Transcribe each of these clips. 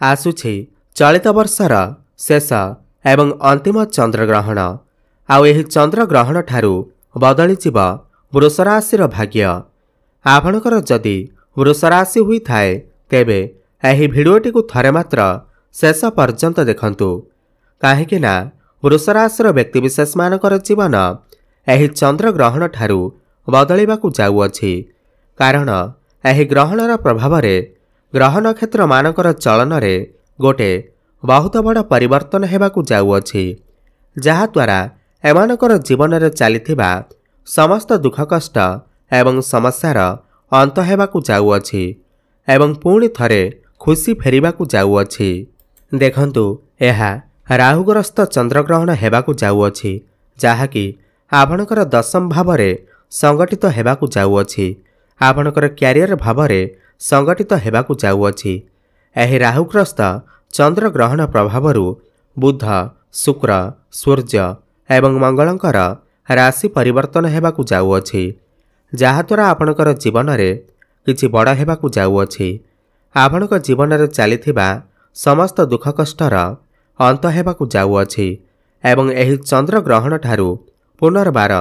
आसुछि चलित वर्षर शेष एवं अंतिम चंद्रग्रहण आउ चंद्रग्रहण ठारू बदली जीव वृष राशि भाग्य। आपणकर जदि वृष राशि हुई थाए तेबे एही भिडियोटी को थरे मात्र शेष पर्यंत देखंतु काहेकि ना वृष राशि व्यक्तिविशेष मानकर जीवन एही चंद्रग्रहण ठारू बदलिबाकू जाउअछि। कारण एही ग्रहणर प्रभाव रे ग्रह नक्षत्र मानकर चलन रे गोटे बहुत बड़ परिवर्तन हेबाकू जाउअछि, जहा द्वारा एमानकर जीवन रे चलिथिबा समस्त दुख कष्ट एवं समस्यार अंत हेबाकू जाउअछि एवं पुणी थरे खुशी फेरिबाकू जाउअछि। देखंतु एहा राहुग्रस्त चंद्रग्रहण हेबाकू जाउअछि, जहाकि आपणकर दशम भाव रे संगठित हेबाकू जाउअछि, आपणकर क्यारियर भाव रे संगठित हेबाकू जाउअछि। एही राहुग्रस्त चंद्रग्रहण प्रभावरु बुध शुक्र सूर्य एवं मंगलंकर राशि परिवर्तन हेबाकू जाउअछि, जहाद्वारा आपणकर जीवन रे किछि बड़ हेबाकू जाउअछि। आपणक जीवन रे चलिथिबा समस्त दुख कष्टर अंत हेबाकू जाउअछि एवं एही चंद्रग्रहण ठारू पुनर्बार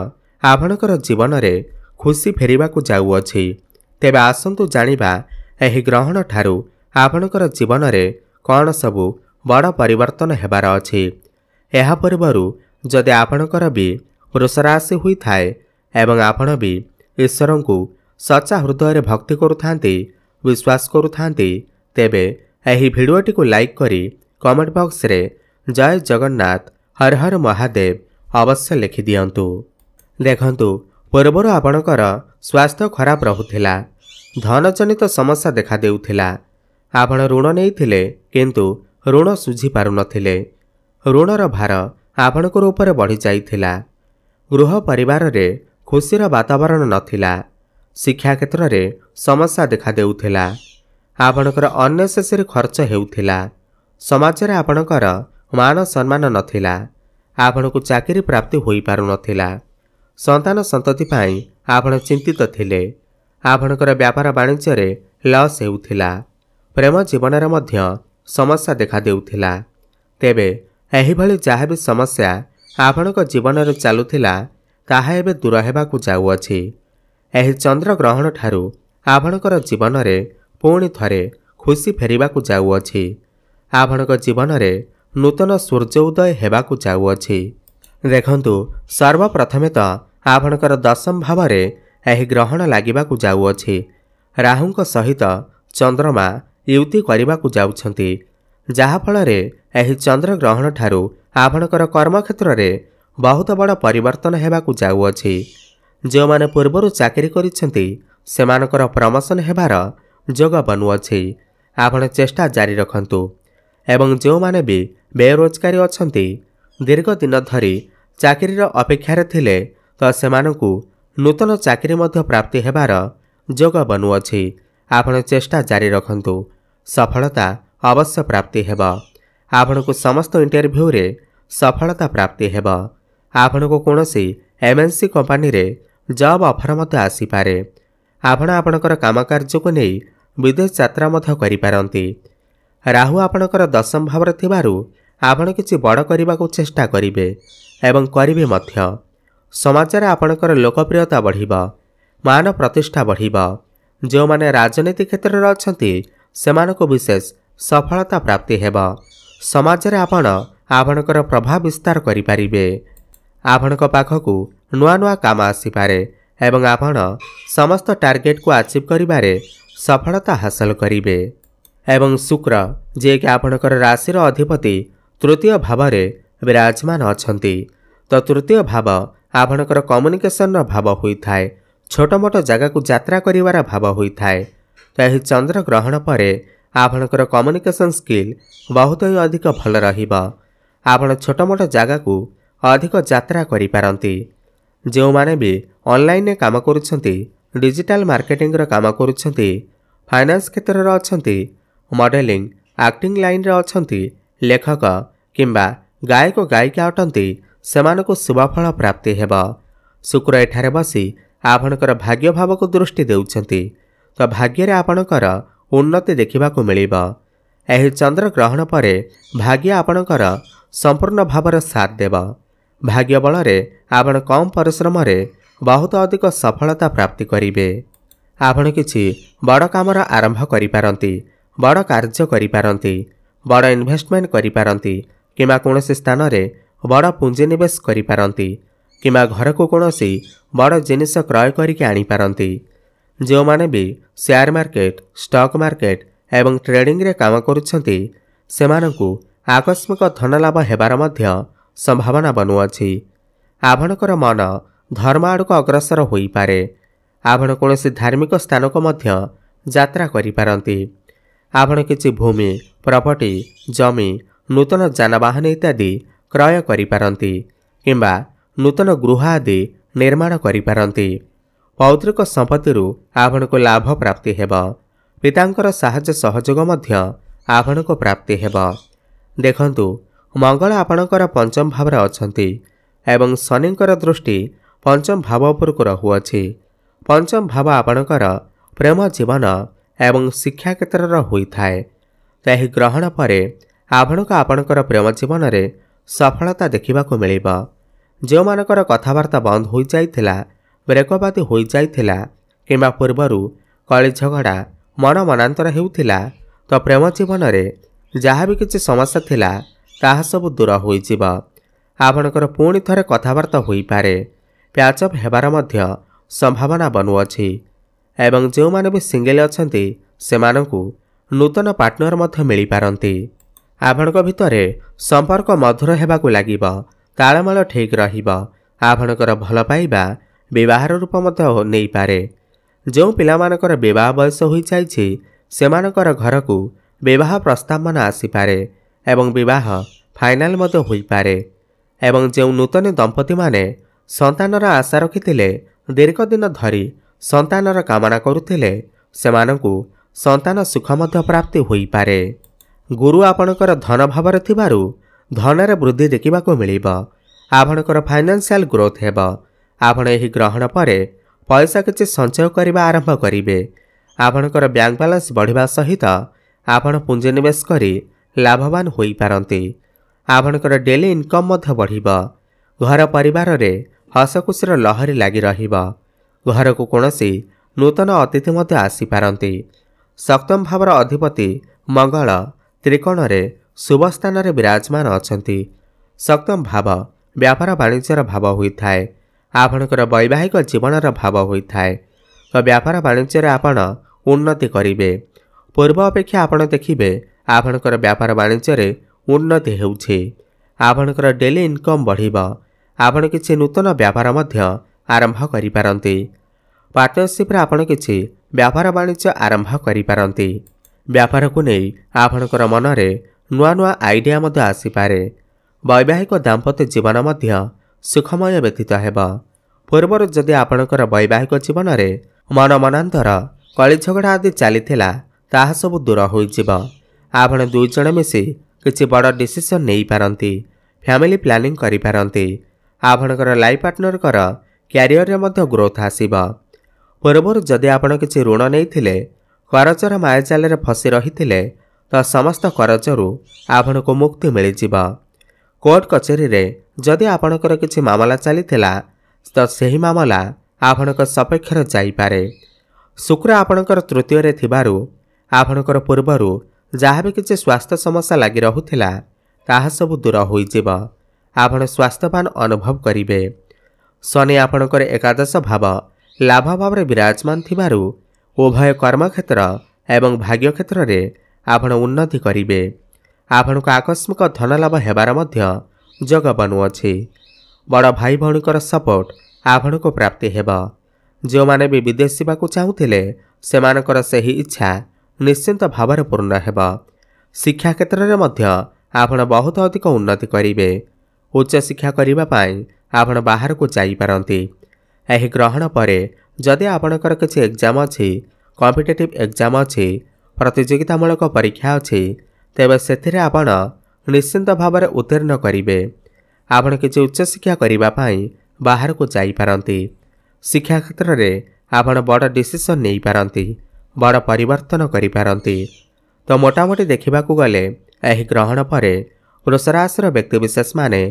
आपणकर जीवन रे खुशी फेरिबाकू जाउअछि। तेबे आसंतु जानिबा एही ग्रहण ठारू आपणकर जीवन रे कौन सबु बड़ परिवर्तन हेबार अछि। एहा पूर्वरु जदि आपणकर भी वृष राशि हुई थाए एवं आपण भी ईश्वरंकु सच्चा हृदय भक्ति करुथांती विश्वास करुथांती तेबे एही भिडियोटी को लाइक करी कमेंट बॉक्स रे जय जगन्नाथ हर हर महादेव अवश्य लिखि दियंतु। देखंतु पूर्वर आपणकर स्वास्थ्य खराब रहुथिला, धन जनित समस्या देखा देउथिला, आपण ऋण नेइथिले किंतु ऋण सुझी पारु नथिले, ऋणर भार आपणकर ऊपर बढ़ी जाइथिला, गृह परिवार रे खुशीर वातावरण नथिला, शिक्षा क्षेत्र रे समस्या देखा देउथिला, आपणकर अननेसेसरी खर्च हेउथिला, समाज रे आपणकर मान सम्मान नथिला, आपणकु चाकरी प्राप्ति होई पारु नथिला, संतान संतति पाई आपण चिंतित थिले, आपणकर व्यापार वाणिज्य रे लॉस हेउथिला, प्रेम जीवन रे मध्य समस्या देखा देउथिला। तेबे एही भली जहा भी समस्या आपणक जीवन रे चालुथिला ताहा एबे दूर हेबाकू जाउअछि। एही चंद्र ग्रहण ठारू आपणकर जीवन रे पुणी थरे खुशी फेरिबाकू जाउअछि, आपणक जीवन रे नूतन सूर्य उदय हेबाकू जाउअछि। देखंतु सर्वप्रथमे तो आपणकर दशम भाव रे एही ग्रहण लागिबाकू जाउअछि। राहुंक सहित चंद्रमा युति करिबाकू जाउछंती, जहा फल रे एही चंद्र ग्रहण ठारू आपणकर कर्म क्षेत्र रे बहुत बड़ परिवर्तन हेबाकू जाउअछि। जो माने पूर्वरु चाकरी करिसेंती सेमानकर प्रमोशन हेबार जोग बनुअछि। आपण चेष्टा जारी रखंतु एवं जो माने भी बेरोजगारी अछंती दीर्घ दिन धरी चाकरीर अपेक्षा रे थिले तो सेमानकु नूतन चाकरी मध्य प्राप्ति हेबार जोग बनुअछि। आपण चेष्टा जारी रखंतु, सफलता अवश्य प्राप्ति हेब। आपणकु समस्त इंटरव्यू रे सफलता प्राप्ति हेब। आपणकु कोनोसी एमएनसी कंपनी रे जॉब ऑफर मध्य आसी पारे। आपण आपणकर काम कार्य को नहीं विदेश यात्रा मध्य करि पारंती। राहु आपणकर दशम भाव रे थिबारु आपण किछि बड़ करिबाकू चेष्टा करिवे एवं करिवे मध्य। समाज रे आपणकर लोकप्रियता बढ़िब, मान प्रतिष्ठा बढ़िब। जो माने राजनीति क्षेत्र रे अछंती सेमानको विशेष सफलता प्राप्ति हेब। समाज रे आपण आपणकर प्रभाव विस्तार करि पारिबे। आपणक पाखकु नुआ नुआ काम आसी पारे एवं आपण समस्त टार्गेट को अचीव करिबारे सफलता हासिल करिवे। एवं शुक्र जे कि आपणकर राशिर अधिपति तृतीय भाव रे विराजमान अछंती, तो तृतीय भाव आपणकर कम्युनिकेशन भाव होई थाए, छोट मोट जगह को यात्रा करिवार भाव होई थाए। तो यही चंद्र ग्रहण परे आपणकर कम्युनिकेशन स्किल बहुत ही अधिक भल रहिबा। आपण छोट मोट जगह को अधिक यात्रा करि पारंती। जो माने भी ऑनलाइन ने काम करुछंती, डिजिटल मार्केटिंग रो काम करुछंती, फाइनेंस क्षेत्र रे अछंती, मॉडलिंग एक्टिंग लाइन रे अछंती, लेखक किंबा गायक गायिका अटंती, सेमानको शुभफल प्राप्ति हेब। शुक्र एठारे बसी आपणकर भाग्य भाव को दृष्टि देउछंती, तो भाग्य रे आपणकर उन्नति देखिबाकू मिलिबा। ଏହି ଚନ୍ଦ୍ରଗ୍ରହଣ ପରେ ଭାଗ୍ୟ ଆପଣଙ୍କର ସମ୍ପୂର୍ଣ୍ଣ ଭାବରେ ସାଥ ଦେବ। ଭାଗ୍ୟ ବଳରେ ଆପଣ କମ୍ ପରିଶ୍ରମରେ ବହୁତ ଅଧିକ ସଫଳତା ପ୍ରାପ୍ତି କରିବେ। ଆପଣ କିଛି ବଡ଼ କାମର ଆରମ୍ଭ କରିପାରନ୍ତି, ବଡ଼ କାର୍ଯ୍ୟ କରିପାରନ୍ତି, ବଡ଼ ଇନଭେଷ୍ଟମେଣ୍ଟ କରିପାରନ୍ତି କିମ୍ବା କୌଣସି ସ୍ଥାନରେ ବଡ଼ ପୁଞ୍ଜିନିବେଶ କରିପାରନ୍ତି କିମ୍ବା ଘରକୁ କୌଣସି ବଡ଼ ଜିନିଷ କ୍ରୟ କରିକି ଆଣିପାରନ୍ତି। ଯେଉଁମାନେ ବି ସେୟାର ମାର୍କେଟ, ଷ୍ଟକ୍ ମାର୍କେଟ ଏବଂ ଟ୍ରେଡିଂରେ କାମ କରୁଛନ୍ତି ସେମାନଙ୍କୁ ଆକସ୍ମିକ ଧନଲାଭ ହେବାର ମଧ୍ୟ ସମ୍ଭାବନା ବନୁଅଛି। ଆପଣଙ୍କର ମନ ଧର୍ମ ଆଡ଼କୁ ଅଗ୍ରସର ହୋଇପାରେ। ଆପଣ କୌଣସି ଧାର୍ମିକ ସ୍ଥାନକୁ ମଧ୍ୟ ଯାତ୍ରା କରିପାରନ୍ତି। ଆପଣ କିଛି ଭୂମି, ପ୍ରପର୍ଟି, ଜମି, ନୂତନ ଯାନବାହନ ଇତ୍ୟାଦି କ୍ରୟ କରିପାରନ୍ତି କିମ୍ବା ନୂତନ ଗୃହ ଆଦି ନିର୍ମାଣ କରିପାରନ୍ତି। ପୌତ୍ରିକ ସମ୍ପତ୍ତିରୁ ଆପଣଙ୍କୁ ଲାଭ ପ୍ରାପ୍ତି ହେବ। ପିତାଙ୍କର ସାହାଯ୍ୟ ସହଯୋଗ ମଧ୍ୟ ଆପଣଙ୍କୁ ପ୍ରାପ୍ତି ହେବ। ଦେଖନ୍ତୁ, ମଙ୍ଗଳ ଆପଣଙ୍କର ପଞ୍ଚମ ଭାବରେ ଅଛନ୍ତି ଏବଂ ଶନିଙ୍କର ଦୃଷ୍ଟି ପଞ୍ଚମ ଭାବ ଉପରକୁ ରହୁଅଛି। ପଞ୍ଚମ ଭାବ ଆପଣଙ୍କର ପ୍ରେମ ଜୀବନ ଏବଂ ଶିକ୍ଷା କ୍ଷେତ୍ରର ହୋଇଥାଏ। ଏହି ଗ୍ରହଣ ପରେ ଆପଣଙ୍କୁ ଆପଣଙ୍କର ପ୍ରେମ ଜୀବନରେ ସଫଳତା ଦେଖିବାକୁ ମିଳିବ। ଯେଉଁମାନଙ୍କର କଥାବାର୍ତ୍ତା ବନ୍ଦ ହୋଇଯାଇଥିଲା, ବ୍ରେକଅପ୍ ଆଦି ହୋଇଯାଇଥିଲା କିମ୍ବା ପୂର୍ବରୁ କଳି ଝଗଡ଼ା ମନ ମନାନ୍ତର ହେଉଥିଲା, ତ ପ୍ରେମ ଜୀବନରେ ଯାହା ବି କିଛି ସମସ୍ୟା ଥିଲା ତାହା ସବୁ ଦୂର ହୋଇଯିବ। ଆପଣଙ୍କର ପୁଣି ଥରେ କଥାବାର୍ତ୍ତା ହୋଇପାରେ, ପ୍ୟାଚଅପ୍ ହେବାର ମଧ୍ୟ ସମ୍ଭାବନା ବନୁଅଛି ଏବଂ ଯେଉଁମାନେ ବି ସିଙ୍ଗଲ ଅଛନ୍ତି ସେମାନଙ୍କୁ ନୂତନ ପାର୍ଟନର ମଧ୍ୟ ମିଳିପାରନ୍ତି। ଆପଣଙ୍କ ଭିତରେ ସମ୍ପର୍କ ମଧୁର ହେବାକୁ ଲାଗିବ, ତାଳମେଳ ଠିକ୍ ରହିବ। ଆପଣଙ୍କର ଭଲ ପାଇବା ବିବାହର ରୂପ ମଧ୍ୟ ନେଇପାରେ। ଯେଉଁ ପିଲାମାନଙ୍କର ବିବାହ ବୟସ ହୋଇଯାଇଛି ସେମାନଙ୍କର ଘରକୁ ବିବାହ ପ୍ରସ୍ତାବମାନ ଆସିପାରେ ଏବଂ ବିବାହ ଫାଇନାଲ ମଧ୍ୟ ହୋଇପାରେ। ଏବଂ ଯେଉଁ ନୂତନ ଦମ୍ପତିମାନେ ସନ୍ତାନର ଆଶା ରଖିଥିଲେ, ଦୀର୍ଘଦିନ ଧରି ସନ୍ତାନର କାମନା କରୁଥିଲେ, ସେମାନଙ୍କୁ ସନ୍ତାନ ସୁଖ ମଧ୍ୟ ପ୍ରାପ୍ତି ହୋଇପାରେ। ଗୁରୁ ଆପଣଙ୍କର ଧନ ଭାବରେ ଥିବାରୁ ଧନରେ ବୃଦ୍ଧି ଦେଖିବାକୁ ମିଳିବ। ଆପଣଙ୍କର ଫାଇନାନ୍ସିଆଲ ଗ୍ରୋଥ ହେବ। ଆପଣ ଏହି ଗ୍ରହଣ ପରେ ପଇସା କିଛି ସଞ୍ଚୟ କରିବା ଆରମ୍ଭ କରିବେ। ଆପଣଙ୍କର ବ୍ୟାଙ୍କ ବାଲାନ୍ସ ବଢ଼ିବା ସହିତ ଆପଣ ପୁଞ୍ଜିନିବେଶ କରି ଲାଭବାନ ହୋଇପାରନ୍ତି। ଆପଣଙ୍କର ଡେଲି ଇନକମ୍ ମଧ୍ୟ ବଢ଼ିବ। ଘର ପରିବାରରେ ହସଖୁସିର ଲହରୀ ଲାଗି ରହିବ। ଘରକୁ କୌଣସି ନୂତନ ଅତିଥି ମଧ୍ୟ ଆସିପାରନ୍ତି। ସପ୍ତମ ଭାବର ଅଧିପତି ମଙ୍ଗଳ ତ୍ରିକୋଣରେ ଶୁଭ ସ୍ଥାନରେ ବିରାଜମାନ ଅଛନ୍ତି। ସପ୍ତମ ଭାବ ବ୍ୟାପାର ବାଣିଜ୍ୟର ଭାବ ହୋଇଥାଏ। ଆପଣଙ୍କର ବୈବାହିକ ଜୀବନର ଭାବ ହୋଇଥାଏ। ତ ବ୍ୟାପାର ବାଣିଜ୍ୟରେ ଆପଣ ଉନ୍ନତି କରିବେ। ପୂର୍ବ ଅପେକ୍ଷା ଆପଣ ଦେଖିବେ ଆପଣଙ୍କର ବ୍ୟାପାର ବାଣିଜ୍ୟରେ ଉନ୍ନତି ହେଉଛି। ଆପଣଙ୍କର ଡେଲି ଇନକମ୍ ବଢ଼ିବ। ଆପଣ କିଛି ନୂତନ ବ୍ୟାପାର ମଧ୍ୟ ଆରମ୍ଭ କରିପାରନ୍ତି। ପାର୍ଟନରସିପ୍ରେ ଆପଣ କିଛି ବ୍ୟାପାର ବାଣିଜ୍ୟ ଆରମ୍ଭ କରିପାରନ୍ତି। ବ୍ୟାପାରକୁ ନେଇ ଆପଣଙ୍କର ମନରେ ନୂଆ ନୂଆ ଆଇଡ଼ିଆ ମଧ୍ୟ ଆସିପାରେ। ବୈବାହିକ ଦାମ୍ପତ୍ୟ ଜୀବନ ମଧ୍ୟ ସୁଖମୟ ବ୍ୟତୀତ ହେବ। ପୂର୍ବରୁ ଯଦି ଆପଣଙ୍କର ବୈବାହିକ ଜୀବନରେ ମନ ମନାନ୍ତର, କଳିଝଗଡ଼ା ଆଦି ଚାଲିଥିଲା, ତାହା ସବୁ ଦୂର ହୋଇଯିବ। ଆପଣ ଦୁଇ ଜଣ ମିଶି କିଛି ବଡ଼ ଡିସିସନ୍ ନେଇପାରନ୍ତି। ଫ୍ୟାମିଲି ପ୍ଲାନିଂ କରିପାରନ୍ତି। ଆପଣଙ୍କର ଲାଇଫ୍ ପାର୍ଟନରଙ୍କର କ୍ୟାରିୟରରେ ମଧ୍ୟ ଗ୍ରୋଥ ଆସିବ। ପୂର୍ବରୁ ଯଦି ଆପଣ କିଛି ଋଣ ନେଇଥିଲେ, କରଜର ମାୟାଜାଲରେ ଫସି ରହିଥିଲେ, ତ ସମସ୍ତ କରଜରୁ ଆପଣଙ୍କୁ ମୁକ୍ତି ମିଳିଯିବ। କୋର୍ଟ କଚେରୀରେ ଯଦି ଆପଣଙ୍କର କିଛି ମାମଲା ଚାଲିଥିଲା, ତ ସେହି ମାମଲା ଆପଣଙ୍କ ସପକ୍ଷରେ ଯାଇପାରେ। ଶୁକ୍ର ଆପଣଙ୍କର ତୃତୀୟରେ ଥିବାରୁ ଆପଣଙ୍କର ପୂର୍ବରୁ ଯାହା ବି କିଛି ସ୍ୱାସ୍ଥ୍ୟ ସମସ୍ୟା ଲାଗି ରହୁଥିଲା ତାହା ସବୁ ଦୂର ହୋଇଯିବ। ଆପଣ ସ୍ୱାସ୍ଥ୍ୟବାନ ଅନୁଭବ କରିବେ। ଶନି ଆପଣଙ୍କର ଏକାଦଶ ଭାବ ଲାଭ ଭାବରେ ବିରାଜମାନ ଥିବାରୁ ଉଭୟ କର୍ମକ୍ଷେତ୍ର ଏବଂ ଭାଗ୍ୟ କ୍ଷେତ୍ରରେ ଆପଣ ଉନ୍ନତି କରିବେ। ଆପଣଙ୍କୁ ଆକସ୍ମିକ ଧନଲାଭ ହେବାର ମଧ୍ୟ ଯୋଗ ବନୁଅଛି। ବଡ଼ ଭାଇ ଭଉଣୀଙ୍କର ସପୋର୍ଟ ଆପଣଙ୍କୁ ପ୍ରାପ୍ତି ହେବ। ଯେଉଁମାନେ ବି ବିଦେଶ ଯିବାକୁ ଚାହୁଁଥିଲେ ସେମାନଙ୍କର ସେହି ଇଚ୍ଛା ନିଶ୍ଚିନ୍ତ ଭାବରେ ପୂର୍ଣ୍ଣ ହେବ। ଶିକ୍ଷା କ୍ଷେତ୍ରରେ ମଧ୍ୟ ଆପଣ ବହୁତ ଅଧିକ ଉନ୍ନତି କରିବେ। ଉଚ୍ଚଶିକ୍ଷା କରିବା ପାଇଁ ଆପଣ ବାହାରକୁ ଯାଇପାରନ୍ତି। ଏହି ଗ୍ରହଣ ପରେ ଯଦି ଆପଣଙ୍କର କିଛି ଏକ୍ଜାମ୍ ଅଛି, କମ୍ପିଟେଟିଭ୍ ଏକ୍ଜାମ୍ ଅଛି, ପ୍ରତିଯୋଗିତାମୂଳକ ପରୀକ୍ଷା ଅଛି, ତେବେ ସେଥିରେ ଆପଣ ନିଶ୍ଚିନ୍ତ ଭାବରେ ଉତ୍ତୀର୍ଣ୍ଣ କରିବେ। ଆପଣ କିଛି ଉଚ୍ଚଶିକ୍ଷା କରିବା ପାଇଁ ବାହାରକୁ ଯାଇପାରନ୍ତି। ଶିକ୍ଷା କ୍ଷେତ୍ରରେ ଆପଣ ବଡ଼ ଡିସିସନ୍ ନେଇପାରନ୍ତି, ବଡ଼ ପରିବର୍ତ୍ତନ କରିପାରନ୍ତି। ତ ମୋଟାମୋଟି ଦେଖିବାକୁ ଗଲେ ଏହି ଗ୍ରହଣ ପରେ ବୃଷ ରାଶିର ବ୍ୟକ୍ତିବିଶେଷମାନେ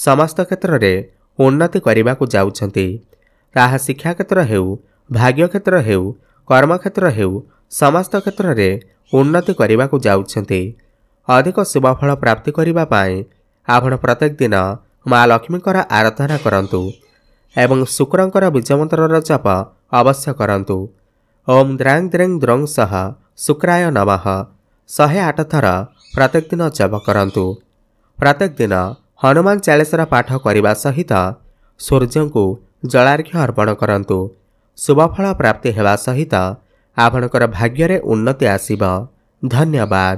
ସମସ୍ତ କ୍ଷେତ୍ରରେ ଉନ୍ନତି କରିବାକୁ ଯାଉଛନ୍ତି। ତାହା ଶିକ୍ଷା କ୍ଷେତ୍ର ହେଉ, ଭାଗ୍ୟ କ୍ଷେତ୍ର ହେଉ, କର୍ମକ୍ଷେତ୍ର ହେଉ, ସମସ୍ତ କ୍ଷେତ୍ରରେ ଉନ୍ନତି କରିବାକୁ ଯାଉଛନ୍ତି। ଅଧିକ ଶୁଭଫଳ ପ୍ରାପ୍ତି କରିବା ପାଇଁ ଆପଣ ପ୍ରତ୍ୟେକ ଦିନ ମା ଲକ୍ଷ୍ମୀଙ୍କର ଆରାଧନା କରନ୍ତୁ ଏବଂ ଶୁକ୍ରଙ୍କର ବୀଜମନ୍ତ୍ରର ଜପ ଅବଶ୍ୟ କରନ୍ତୁ। ଓମ୍ ଦ୍ରାଂ ଦ୍ରେଂ ଦ୍ରଂ ସହ ଶୁକ୍ରାୟ ନମଃ 108 ଥର ପ୍ରତ୍ୟେକ ଦିନ ଜପ କରନ୍ତୁ। ପ୍ରତ୍ୟେକ ଦିନ ହନୁମାନ ଚାଳିଶାର ପାଠ କରିବା ସହିତ ସୂର୍ଯ୍ୟଙ୍କୁ ଜଳାର୍ଘ୍ୟ ଅର୍ପଣ କରନ୍ତୁ। ଶୁଭଫଳ ପ୍ରାପ୍ତି ହେବା ସହିତ ଆପଣଙ୍କର ଭାଗ୍ୟରେ ଉନ୍ନତି ଆସିବ। ଧନ୍ୟବାଦ।